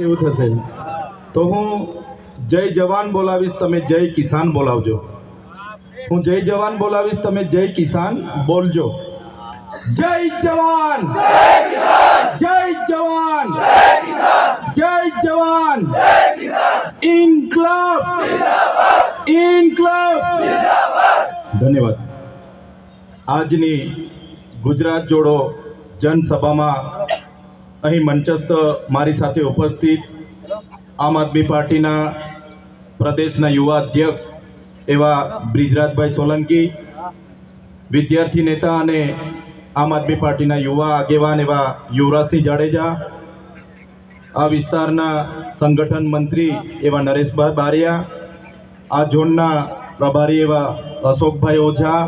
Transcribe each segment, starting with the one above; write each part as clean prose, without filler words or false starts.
એવું થશે તો હું જય જવાન બોલાવીશ, તમે જય કિસાન બોલાવજો. હું જય જવાન બોલાવીશ, તમે જય કિસાન બોલજો. જય જવાન, જય જવાન, જય જવાન, ઇન્કલાબ, ઇન્કલાબ. ધન્યવાદ. આજની ગુજરાત જોડો જનસભામાં અહીં મંચસ્થ મારી સાથે ઉપસ્થિત આમ આદમી પાર્ટીના પ્રદેશના યુવા અધ્યક્ષ એવા બ્રિજરાજભાઈ સોલંકી, વિદ્યાર્થી નેતા અને આમ આદમી પાર્ટીના યુવા આગેવાન એવા યુવરાજસિંહ જાડેજા, આ વિસ્તારના સંગઠન મંત્રી એવા નરેશભાઈ બારિયા, આ ઝોનના પ્રભારી એવા અશોકભાઈ ઓઝા,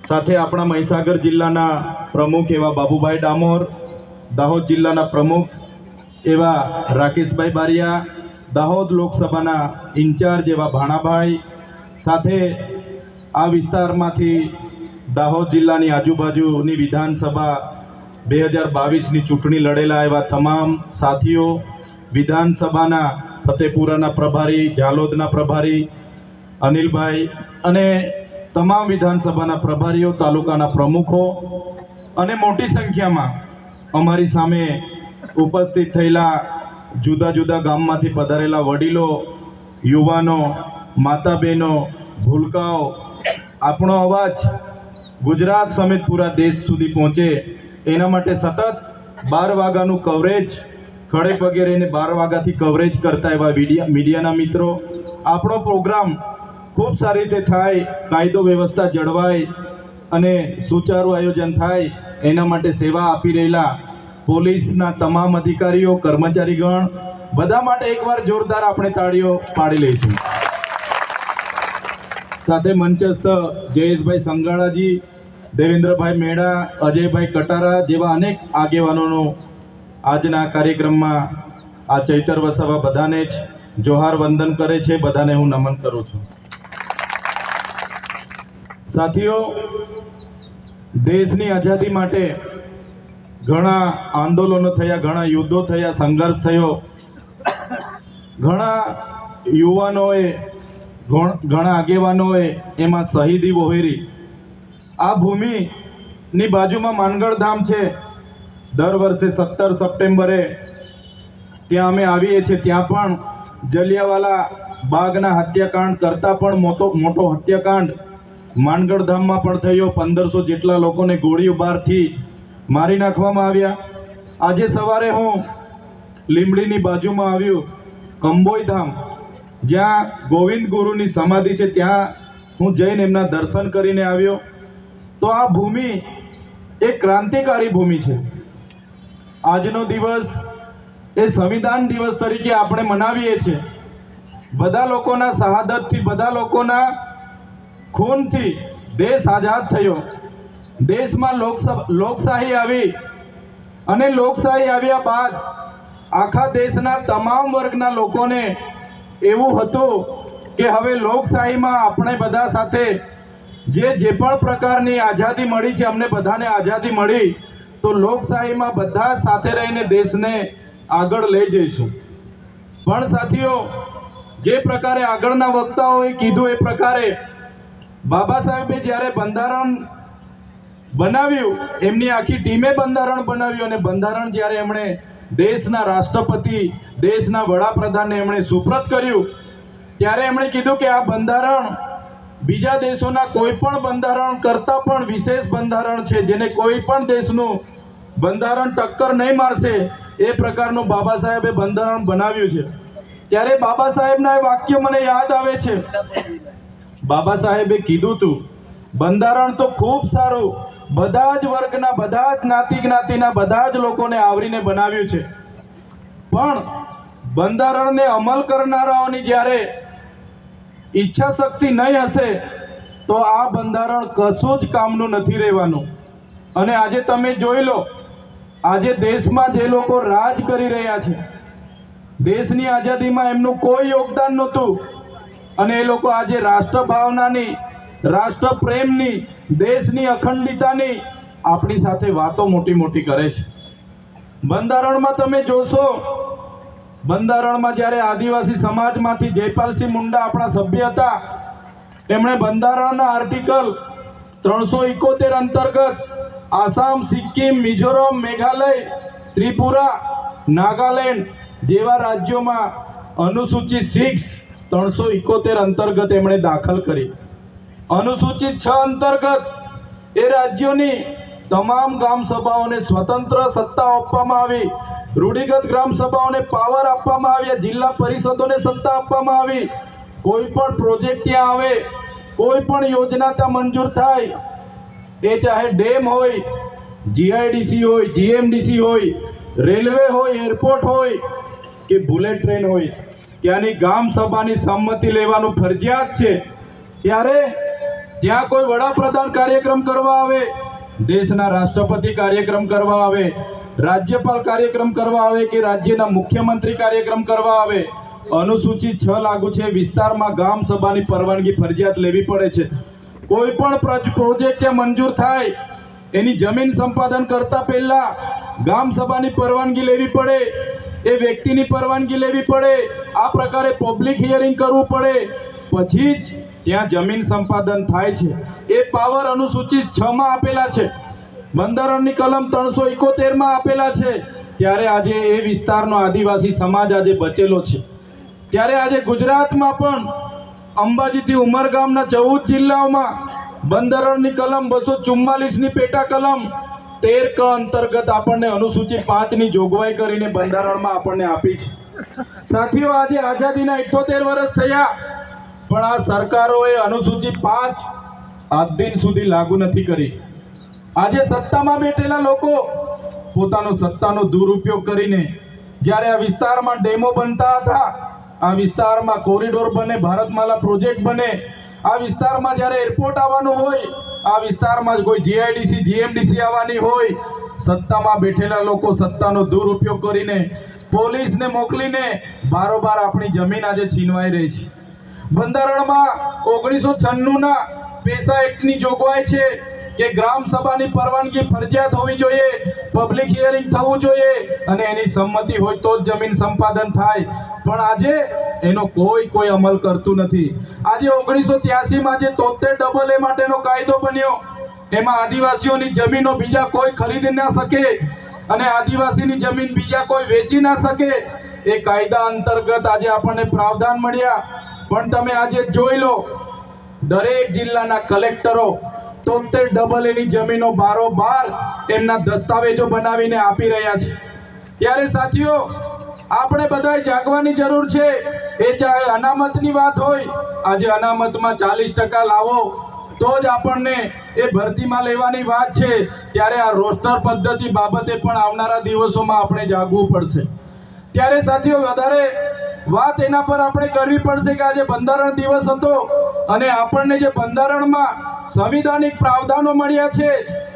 સાથે આપણા મહીસાગર જિલ્લાના પ્રમુખ એવા બાબુભાઈ ડામોર, દાહોદ જિલ્લાના પ્રમુખ એવા રાકેશભાઈ બારિયા, દાહોદ લોકસભાના ઇન્ચાર્જ એવા ભાણાભાઈ, સાથે આ વિસ્તારમાંથી દાહોદ જિલ્લાની આજુબાજુની વિધાનસભા 2022ની ચૂંટણી લડેલા એવા તમામ સાથીઓ, વિધાનસભાના ફતેપુરાના પ્રભારી, ઝાલોદના પ્રભારી અનિલભાઈ અને તમામ વિધાનસભાના પ્રભારીઓ, તાલુકાના પ્રમુખો અને મોટી સંખ્યામાં અમારી સામે ઉપસ્થિત થયેલા જુદા જુદા ગામમાંથી પધારેલા વડીલો, યુવાનો, માતા બહેનો, ભૂલકાઓ, આપણો અવાજ ગુજરાત સમેત પૂરા દેશ સુધી પહોંચે એના માટે સતત 12 વાગ્યાનું કવરેજ, ખડે પગે રહીને 12 વાગ્યાથી કવરેજ કરતા એવા મીડિયાના મિત્રો, આપણો પ્રોગ્રામ ખૂબ સારી રીતે થાય, કાયદો વ્યવસ્થા જળવાય અને સુચારું આયોજન થાય એના માટે સેવા આપી રહેલા પોલીસના તમામ અધિકારીઓ, કર્મચારીગણ બધા માટે એકવાર જોરદાર આપણે તાળીઓ પાડી લઈશું. સાથે મંચસ્થ જયેશભાઈ સંગાળાજી, દેવેન્દ્રભાઈ મેડા, અજયભાઈ કટારા જેવા અનેક આગેવાનોનો આજના કાર્યક્રમમાં આ ચૈતર વસાવા બધાને જ જોહાર વંદન કરે છે, બધાને હું નમન કરું છું. સાથીઓ, દેશની આઝાદી માટે ઘણા આંદોલનો થયા, ઘણા યુદ્ધો થયા, સંઘર્ષ થયો, ઘણા યુવાનોએ, ઘણા આગેવાનોએ એમાં શહીદી વહોરી. આ ભૂમિની બાજુમાં માનગઢ ધામ છે. દર વર્ષે 17 સપ્ટેમ્બરે ત્યાં અમે આવીએ છીએ. ત્યાં પણ જલિયાવાલા બાગના હત્યાકાંડ કરતાં પણ મોટો હત્યાકાંડ માનગઢ ધામમાં પણ થયો. 1500 જેટલા લોકોને ગોળીઓ બારથી મારી નાખવામાં આવ્યા. આજે સવારે હું લીંબડીની બાજુમાં આવ્યું કંબોઈ ધામ, જ્યાં ગોવિંદ ગુરુની સમાધિ છે, ત્યાં હું જઈને એમના દર્શન કરીને આવ્યો. તો આ ભૂમિ એક ક્રાંતિકારી ભૂમિ છે. આજનો દિવસ એ સંવિધાન દિવસ તરીકે આપણે મનાવીએ છીએ. બધા લોકોના શહાદતથી, બધા લોકોના ખૂનથી દેશ આઝાદ થયો. દેશમાં લોકશાહી આવી અને લોકશાહી આવ્યા બાદ આખા દેશના તમામ વર્ગના લોકોને એવું હતું કે હવે લોકશાહીમાં આપણે બધા સાથે જે પણ પ્રકારની આઝાદી મળી છે, અમને બધાને આઝાદી મળી, તો લોકશાહીમાં બધા સાથે રહીને દેશને આગળ લઈ જઈશું. પણ સાથીઓ, જે પ્રકારે આગળના વક્તાઓએ કીધું એ પ્રકારે બાબા સાહેબે જ્યારે બંધારણ બનાવ્યું, એમની આખી ટીમે બંધારણ બનાવ્યું અને બંધારણ જ્યારે એમણે દેશના રાષ્ટ્રપતિ, દેશના વડાપ્રધાનને એમણે સુપ્રત કર્યું, ત્યારે એમણે કીધું કે આ બંધારણ બીજા દેશોના કોઈ પણ બંધારણ કરતાં પણ વિશેષ બંધારણ છે, જેને કોઈ પણ દેશનું બંધારણ ટક્કર નહીં મારશે એ પ્રકારનું બાબા સાહેબે બંધારણ બનાવ્યું છે. ત્યારે બાબા સાહેબના એ વાક્ય મને યાદ આવે છે. બાબા સાહેબે કીધું હતું, બંધારણ તો ખૂબ સારું, બધા જ વર્ગના, બધા જ જ્ઞાતિના બધા જ લોકોને આવરીને બનાવ્યું છે, પણ બંધારણને અમલ કરનારાઓની જ્યારે ઈચ્છા શક્તિ નહીં હશે તો આ બંધારણ કશું જ કામનું નથી રહેવાનું. અને આજે તમે જોઈ લો, આજે દેશમાં જે લોકો રાજ કરી રહ્યા છે, દેશની આઝાદીમાં એમનું કોઈ યોગદાન નહોતું અને એ લોકો આજે રાષ્ટ્ર ભાવનાની, રાષ્ટ્ર પ્રેમની, દેશની અખંડિતતાની આપણી સાથે વાતો મોટી મોટી કરે છે. બંધારણમાં તમે જોશો બંધારણમાં જ્યારે આદિવાસી સમાજમાંથી જયપાલસિંહ મુંડા આપણા સભ્ય હતા, એમણે બંધારણના આર્ટિકલ 371 અંતર્ગત આસામ, સિક્કિમ, મિઝોરમ, મેઘાલય, ત્રિપુરા, નાગાલેન્ડ જેવા રાજ્યોમાં અનુસૂચિત 6 371 અંતર્ગત એમણે દાખલ કરી. અનુસૂચિત 6 અંતર્ગત એ રાજ્યોની તમામ ગ્રામ સભાઓને સ્વતંત્ર સત્તા આપવામાં આવી. રૂઢિગત ગ્રામ સભાઓને પાવર આપવામાં આવ્યા. જિલ્લા પરિષદોને સત્તા આપવામાં આવી. કોઈ પણ પ્રોજેક્ટ ત્યાં આવે, કોઈ પણ યોજના ત્યાં મંજૂર થાય, એ ચાહે ડેમ હોય, જીઆઈડીસી હોય, જીએમડીસી હોય, રેલવે હોય, એરપોર્ટ હોય કે બુલેટ ટ્રેન હોય, ત્યાંની ગ્રામ સભાની સંમતિ લેવાનું ફરજિયાત છે. ત્યારે ત્યાં કોઈ વડાપ્રધાન કાર્યક્રમ કરવા આવે, દેશના રાષ્ટ્રપતિ કાર્યક્રમ કરવા આવે, રાજ્યપાલ કાર્યક્રમ કરવા આવે કે રાજ્યના મુખ્યમંત્રી કાર્યક્રમ કરવા આવે, અનુસૂચિત 6 લાગુ છે. વિસ્તારમાં ગ્રામ સભાની પરવાનગી ફરજિયાત લેવી પડે છે. કોઈ પણ પ્રોજેક્ટ ત્યાં મંજૂર થાય, એની જમીન સંપાદન કરતા પહેલા ગ્રામ સભાની પરવાનગી લેવી પડે, એ વ્યક્તિની પરવાનગી લેવી પડે. આ પ્રકારે પબ્લિક હિયરિંગ કરવું પડે, પછી જ ત્યાં જમીન સંપાદન થાય છે. એ પાવર અનુસૂચિત 6 માં આપેલા છે, બંધારણની કલમ 371 માં આપેલા છે. ત્યારે આજે એ વિસ્તારનો આદિવાસી સમાજ આજે બચેલો છે. ત્યારે આજે ગુજરાતમાં પણ અંબાજીથી ઉમરગામના 14 જિલ્લાઓમાં બંધારણની કલમ 244ની પેટા કલમ 13 ક અંતર્ગત આપણને અનુસૂચિત 5 ની જોગવાઈ કરીને બંધારણમાં આપણને આપી છે. સાથીઓ, આજે આઝાદીના 78 વર્ષ થયા, પણ આ સરકારોએ અનુસૂચિત 5 આજ દિન સુધી લાગુ નથી કરી. આજે સત્તામાં બેઠેલા લોકો પોતાનો સત્તાનો દુરુપયોગ કરીને જ્યારે આ વિસ્તારમાં ડેમો બનતા હતા, આ વિસ્તારમાં કોરિડોર બને, ભારતમાલા પ્રોજેક્ટ બને, આ વિસ્તારમાં જ્યારે એરપોર્ટ આવવાનું હોય, આ વિસ્તારમાં જ કોઈ જીઆઈડીસી, જીએમડીસી આવવાની હોય, સત્તામાં બેઠેલા લોકો સત્તાનો દુરુપયોગ કરીને પોલીસને મોકલીને બારોબાર આપણી જમીન આજે છીનવાઈ રહી છે. બંધારણમાં 1996ના પેસા એક્ટની જોગવાઈ છે કે ગ્રામ સભાની પરવાનગી ફરજિયાત હોવી જોઈએ, પબ્લિક હિયરિંગ થવું જોઈએ અને એની સંમતિ હોય તો જ જમીન સંપાદન થાય. પણ આજે એનો કોઈ અમલ કરતું નથી. આજે 1983માં જે 73 AA માટેનો કાયદો બન્યો, એમાં આદિવાસીઓની જમીનો બીજા કોઈ ખરીદી ના શકે અને આદિવાસીની જમીન બીજા કોઈ વેચી ના શકે, એ કાયદા અંતર્ગત આજે આપણને પ્રાવધાન મળ્યા. પણ તમે આજે જોઈ લો, દરેક જિલ્લાના કલેક્ટરો 73 AA ની જમીનો બારોબાર એમના દસ્તાવેજો બનાવીને આપી રહ્યા છે. ત્યારે સાથીઓ, આપણે બધાએ જાગવાની જરૂર છે. એ ચાહે અનામતની વાત હોય, આજે અનામતમાં 40% લાવો તો જ આપણને એ ભરતીમાં લેવાની વાત છે. ત્યારે આ રોસ્ટર પદ્ધતિ બાબતે પણ આવનારા દિવસોમાં આપણે જાગવું પડશે. ત્યારે સાથીઓ, વધારે વાત એના પર આપણે કરવી પડશે કે આજે બંધારણ દિવસ હતો અને આપણને જે બંધારણમાં સંવિધાનિક પ્રાવધાનો મળ્યા છે,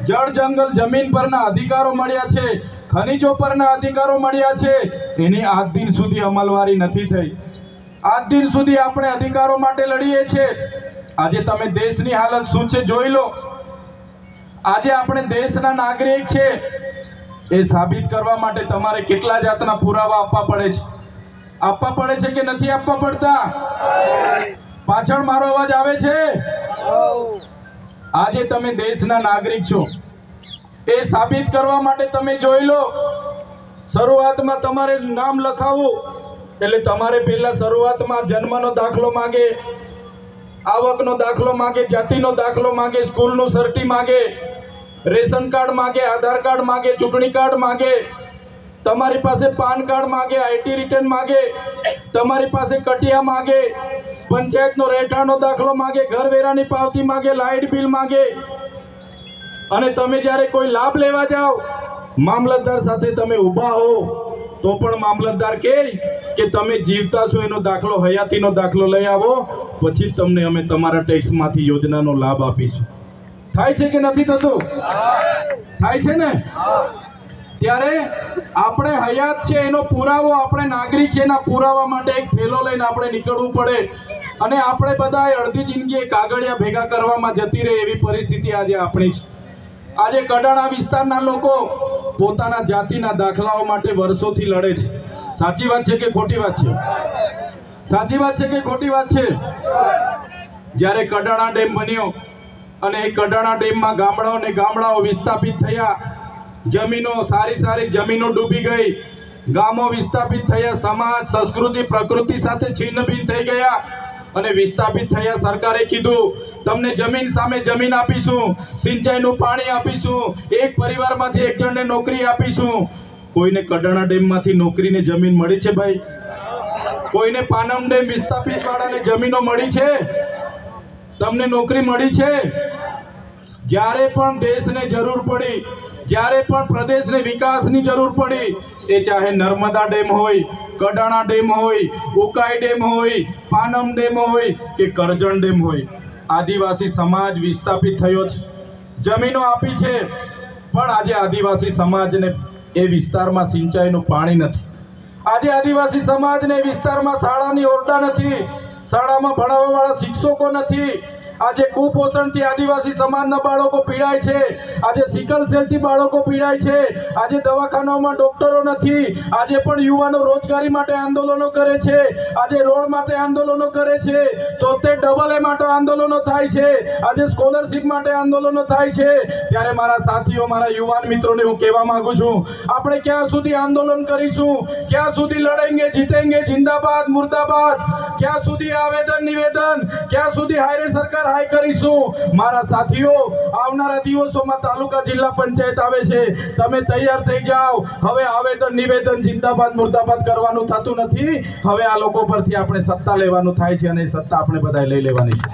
જળ જંગલ જમીન પરના અધિકારો મળ્યા છે, ખનિજો પરના અધિકારો મળ્યા છે, એની આજ દિન સુધી અમલવારી નથી થઈ. આજ દિન સુધી આપણે અધિકારો માટે લડીએ છીએ. આજે તમે દેશની હાલત શું છે જોઈ લો. આજે આપણે દેશના નાગરિક છે, એ સાબિત કરવા માટે તમારે કેટલા જાતના પુરાવા આપવા પડે છે? આપવા પડે છે કે નથી આપવા પડતા? પાછળ મારો અવાજ આવે છે? આજે તમે દેશના નાગરિક છો, એ સાબિત કરવા માટે તમે જોઈ લો. શરૂઆતમાં તમારે નામ લખાવવું એટલે તમારે પહેલા શરૂઆતમાં જન્મનો દાખલો માંગે, આવકનો દાખલો માંગે, જાતિનો દાખલો માંગે, સ્કૂલનું સર્ટી માંગે, રેશન કાર્ડ માંગે, આધાર કાર્ડ માંગે, ચૂંટણી કાર્ડ માંગે, તમારી પાસે પાન કાર્ડ માંગે, આઈટી રિટર્ન માંગે, તમારી પાસે કટિયા માંગે, પંચાયતનો રહેઠાણનો દાખલો માંગે, ઘરવેરાની પાવતી માંગે, લાઇટ બિલ માંગે. અને તમે જ્યારે કોઈ લાભ લેવા જાઓ, મામલતદાર સાથે તમે ઊભા હો તો પણ મામલતદાર કહે કે તમે જીવતા છો એનો દાખલો, હયાતીનો દાખલો લઈ આવો, પછી તમને અમે તમારા ટેક્સમાંથી યોજનાનો લાભ આપીશું. થાય છે કે નથી થતું? થાય છે ને? ત્યારે આપણે હયાત છે એનો પુરાવો, આપણે નાગરિક છે એના પુરાવા માટે એક થેલો લઈને આપણે નીકળવું પડે. અને આપણે બધાએ અડધી જિંદગી કાગળિયા ભેગા કરવામાં જતી રહે એવી પરિસ્થિતિ આજે આપણી છે. આજે કડાણા વિસ્તારના લોકો પોતાના જાતિના દાખલાઓ માટે વર્ષોથી લડે છે. સાચી વાત છે કે ખોટી વાત છે? સાચી વાત છે કે ખોટી વાત છે? જ્યારે કડાણા ડેમ બન્યો અને એ કડાણા ડેમમાં ગામડાઓ વિસ્થાપિત થયા, જમીનો સારી જમીનો ડૂબી ગઈ, ગામો વિસ્થાપિત થયા, સમાજ સંસ્કૃતિ પ્રકૃતિ સાથે છિન્ન ભિન્ન થઈ ગયા અને વિસ્થાપિત થયા. સરકારે કીધું તમને જમીન સામે જમીન આપીશું, સિંચાઈનું પાણી આપીશું, એક પરિવારમાંથી એક જણને નોકરી આપીશું. કોઈને કડાણા ડેમમાંથી નોકરીને જમીન મળી છે ભાઈ? કોઈને પાનમ ડેમ વિસ્થાપિત વાળાને જમીનો મળી છે? તમને નોકરી મળી છે? જ્યારે પણ દેશને જરૂર પડી, જ્યારે પણ પ્રદેશને વિકાસની જરૂર પડી, એ ચાહે નર્મદા ડેમ હોય, કડાણા ડેમ હોય, ઉકાઈ ડેમ હોય, પાનમ ડેમ હોય કે કરજણ ડેમ હોય, આદિવાસી સમાજ વિસ્થાપિત થયો છે, જમીનો આપી છે. પણ આજે આદિવાસી સમાજને એ વિસ્તારમાં સિંચાઈનું પાણી નથી. આજે આદિવાસી સમાજને વિસ્તારમાં શાળાની ઓરડા નથી, શાળામાં ભણાવવાવાળા શિક્ષકો નથી. આજે કુપોષણથી આદિવાસી સમાજના બાળકો પીડાય છે, આજે સિકલ સેલથી બાળકો પીડાય છે, આજે દવાખાનાઓમાં ડોક્ટરો નથી. આજે પણ યુવાનો રોજગારી માટે આંદોલનો કરે છે, આજે રોડ માટે આંદોલનો કરે છે, તો તે ડબલ એ માટે આંદોલનો થાય છે, આજે સ્કોલરશિપ માટે આંદોલનો થાય છે. ત્યારે મારા સાથીઓ, મારા યુવાન મિત્રોને હું કહેવા માંગુ છું, આપણે ક્યાં સુધી આંદોલન કરીશું? ક્યાં સુધી લડેંગે જીતેંગે, જિંદાબાદ મુર્દાબાદ? ક્યાં સુધી આવેદન નિવેદન, ક્યાં સુધી હાયરે સરકાર હાય કરીશું? મારા સાથીઓ, આવનારા દિવસોમાં તાલુકા જિલ્લા પંચાયત આવે છે, તમે તૈયાર થઈ જાઓ. હવે આવેદન નિવેદન જિંદાબાદ મુર્દાબાદ કરવાનું થતું નથી. હવે આ લોકો પરથી આપણે સત્તા લેવાનું થાય છે અને એ સત્તા આપણે બધાએ લઈ લેવાની છે.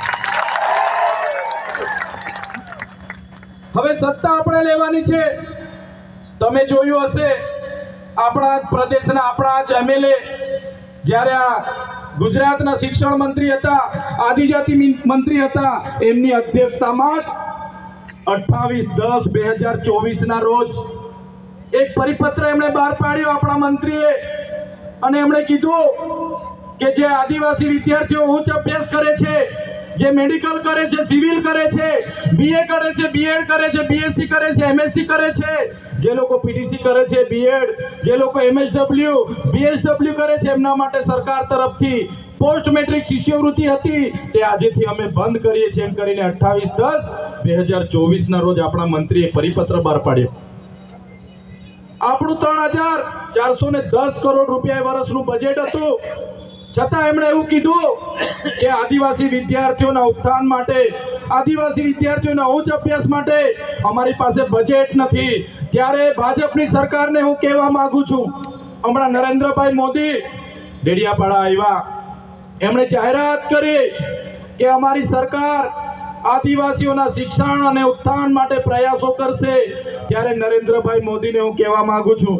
હવે સત્તા આપણે લેવાની છે. તમે જોયું હશે, આપણા પ્રદેશના આપણા જ એમએલએ જ્યારે આ ગુજરાતના શિક્ષણ મંત્રી હતા, આદિજાતિ મંત્રી હતા, એમની અધ્યક્ષતામાં જ 28/10/2024 ના રોજ એક પરિપત્ર એમણે બહાર પાડ્યો આપણા મંત્રીએ, અને એમણે કીધું કે જે આદિવાસી વિદ્યાર્થીઓ ઉચ્ચ અભ્યાસ કરે છે, જે મેડિકલ કરે છે, સિવિલ કરે છે, બીએ કરે છે, બીએડ કરે છે, બીએસસી કરે છે, એમએસસી કરે છે, જે લોકો પીટીસી કરે છે, બીએડ, જે લોકો એમએસડબલ્યુ, બીએસડબલ્યુ કરે છે, એમના માટે સરકાર તરફથી પોસ્ટ મેટ્રિક શિષ્યવૃત્તિ હતી, તે આજેથી અમે બંધ કરીએ છીએ એમ કરીને 28/10/2024 ના રોજ આપણા મંત્રીએ પરિપત્ર બહાર પાડ્યો. આપણું 3,410 કરોડ રૂપિયા વર્ષનું બજેટ હતું, છતાં એમણે એવું કીધું કે આદિવાસી વિદ્યાર્થીઓના ઉત્થાન માટે, આદિવાસી વિદ્યાર્થીઓના ઉચ્ચ અભ્યાસ માટે અમારી પાસે બજેટ નથી. ત્યારે ભાજપની સરકારને હું કહેવા માંગુ છું, હમણાં નરેન્દ્રભાઈ મોદી ડેડિયાપાડા આવ્યા, એમણે જાહેરાત કરી કે અમારી સરકાર આદિવાસીઓના શિક્ષણ અને ઉત્થાન માટે પ્રયાસો કરશે. ત્યારે નરેન્દ્રભાઈ મોદીને હું કહેવા માંગુ છું,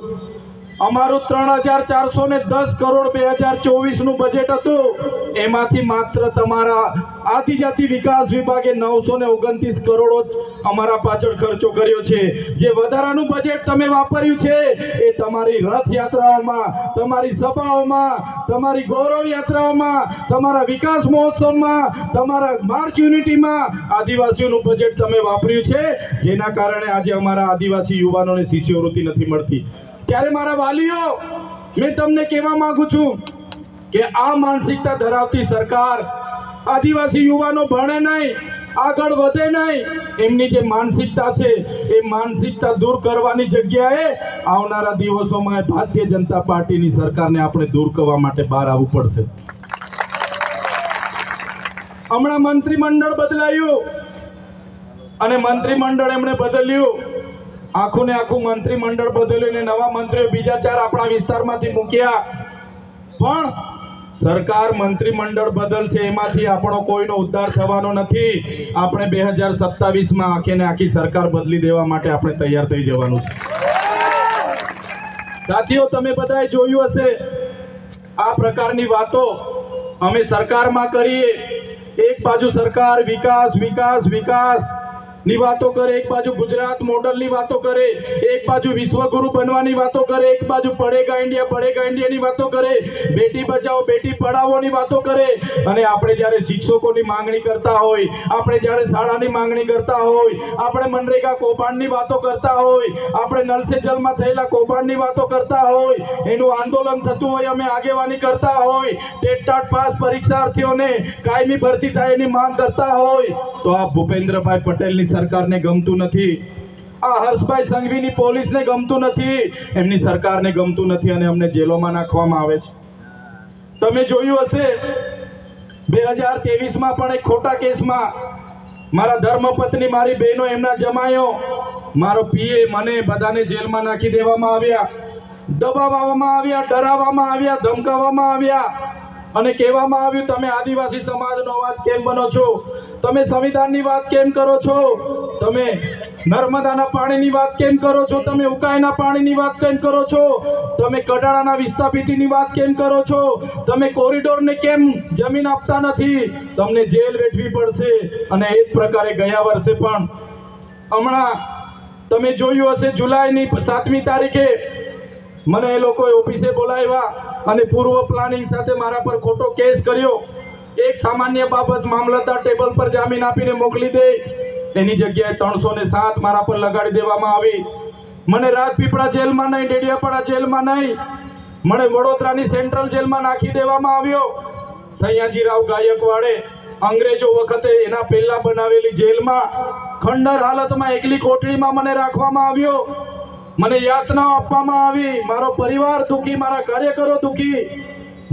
અમારું 3,410 કરોડ 2024 નું બજેટ હતું, એમાંથી માત્ર તમારા આદિજાતિ વિકાસ વિભાગે 929 કરોડ અમારા પાછળ ખર્ચો કર્યો છે. જે વધારાનું બજેટ તમે વાપર્યું છે એ તમારી રથયાત્રાઓમાં, તમારી સભાઓમાં, તમારી ગૌરવ યાત્રાઓમાં, તમારા વિકાસ મહોત્સવમાં, તમારા માર્ચ યુનિટીમાં આદિવાસીઓનું બજેટ તમે વાપર્યું છે, જેના કારણે આજે અમારા આદિવાસી યુવાનોને શિષ્યવૃત્તિ નથી મળતી. ત્યારે મારા વાલીઓ, મેં તમને કહેવા માંગુ છું કે આ માનસિકતા ધરાવતી સરકાર આદિવાસી યુવાનો ભણે નહીં, આગળ વધે નહીં, એમની જે માનસિકતા છે એ માનસિકતા દૂર કરવાની જગ્યાએ આવનારા દિવસોમાં ભારતીય જનતા પાર્ટીની સરકારને આપણે દૂર કરવા માટે બહાર આવવું પડશે. હમણાં મંત્રીમંડળ બદલાયું અને મંત્રીમંડળ એમણે બદલ્યું, આખું ને આખું મંત્રીમંડળ બદલ્યું ને નવા મંત્રીઓ બીજા 4 આપણા વિસ્તારમાંથી મૂક્યા. પણ સરકાર મંત્રીમંડળ બદલશે, એમાંથી આપણો કોઈનો ઉદ્ધાર થવાનો નથી. આપણે 2027માં આખે ને આખી સરકાર બદલી દેવા માટે આપણે તૈયાર થઈ જવાનું છે. સાથીઓ, તમે બધાએ જોયું હશે આ પ્રકારની વાતો અમે સરકારમાં કરીએ. એક બાજુ સરકાર વિકાસ વિકાસ વિકાસ, ની વાતો કરે, એક બાજુ ગુજરાત મોડલની વાતો કરે, એક બાજુ વિશ્વગુરુ બનવાની વાતો કરે, એક બાજુ પડેગા ઇન્ડિયાની વાતો કરે, બેટી બચાવો બેટી પઢાવોની વાતો કરે. અને આપણે જ્યારે શિક્ષકોની માંગણી કરતા હોય, આપણે જ્યારે શાળાની માંગણી કરતા હોય, આપણે મનરેગા કૌભાંડની વાતો કરતા હોય, આપણે નલ સે જલમાં થયેલા કૌભાંડની વાતો કરતા હોય, એનું આંદોલન થતું હોય, અમે આગેવાની કરતા હોય, ટેટ ટાટ પાસ પરીક્ષાર્થીઓને કાયમી ભરતી થાય એની માંગ કરતા હોય, તો આ ભૂપેન્દ્રભાઈ પટેલની સરકારને ગમતું નથી. આ હર્ષભાઈ સંઘવીની પોલીસને ગમતું નથી, એમની સરકારને ગમતું નથી અને અમને જેલોમાં નાખવામાં આવે છે. તમે જોયું હશે 2023માં પણ એક ખોટા કેસમાં મારા ધર્મપત્ની, મારી બહેનો, એમના જમાયો, મારો પીએ, મને બધાને જેલમાં નાખી દેવામાં આવ્યા, દબાવવામાં આવ્યા, ડરાવવામાં આવ્યા, ધમકાવવામાં આવ્યા અને કહેવામાં આવ્યું તમે આદિવાસી સમાજનો અવાજ કેમ બનો છો, તમે સંવિધાનની વાત કેમ કરો છો, તમે નર્મદાના પાણીની વાત કેમ કરો છો, તમે ઉકાઈના પાણીની વાત કેમ કરો છો, તમે કડાણાના વિસ્થાપિતની વાત કેમ કરો છો, તમે કોરિડોરને કેમ જમીન આપતા નથી, તમને જેલ વેઠવી પડશે. અને એ જ પ્રકારે ગયા વર્ષે પણ હમણાં તમે જોયું હશે જુલાઈની 7મી તારીખે મને એ લોકોએ ઓફિસે બોલાવ્યા અને પૂર્વ પ્લાનિંગ સાથે મારા પર ખોટો કેસ કર્યો. એક સામાન્ય બાબત મામલતદાર ટેબલ પર જામીન આપીને મોકલી દે, એની જગ્યાએ 307 મારા પર લગાડી દેવામાં આવી. મને રાજપીપળા જેલમાં નહીં, ડેડિયાપાડા જેલમાં નહીં, મને વડોદરાની સેન્ટ્રલ જેલમાં નાખી દેવામાં આવ્યો. સયાજીરાવ ગાયકવાડે અંગ્રેજો વખતે એના પહેલા બનાવેલી જેલમાં ખંડર હાલતમાં એકલી કોટડીમાં મને રાખવામાં આવ્યો. મને યાતનાઓ આપવામાં આવી, મારો પરિવાર દુખી, મારા કાર્યકરો દુખી.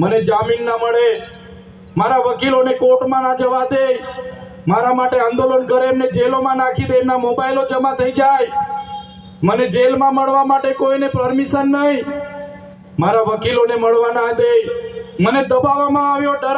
મને જામીન ના મળે, મારા વકીલોને કોર્ટમાં ના જવા દે, મારા માટે આંદોલન કરે એમને જેલોમાં નાખી દે, એમના મોબાઈલો જમા થઈ જાય. મને જેલમાં મળવા માટે કોઈને પરમિશન નહીં, મારા વકીલોને મળવા ના દે, મને દબાવવામાં આવ્યો,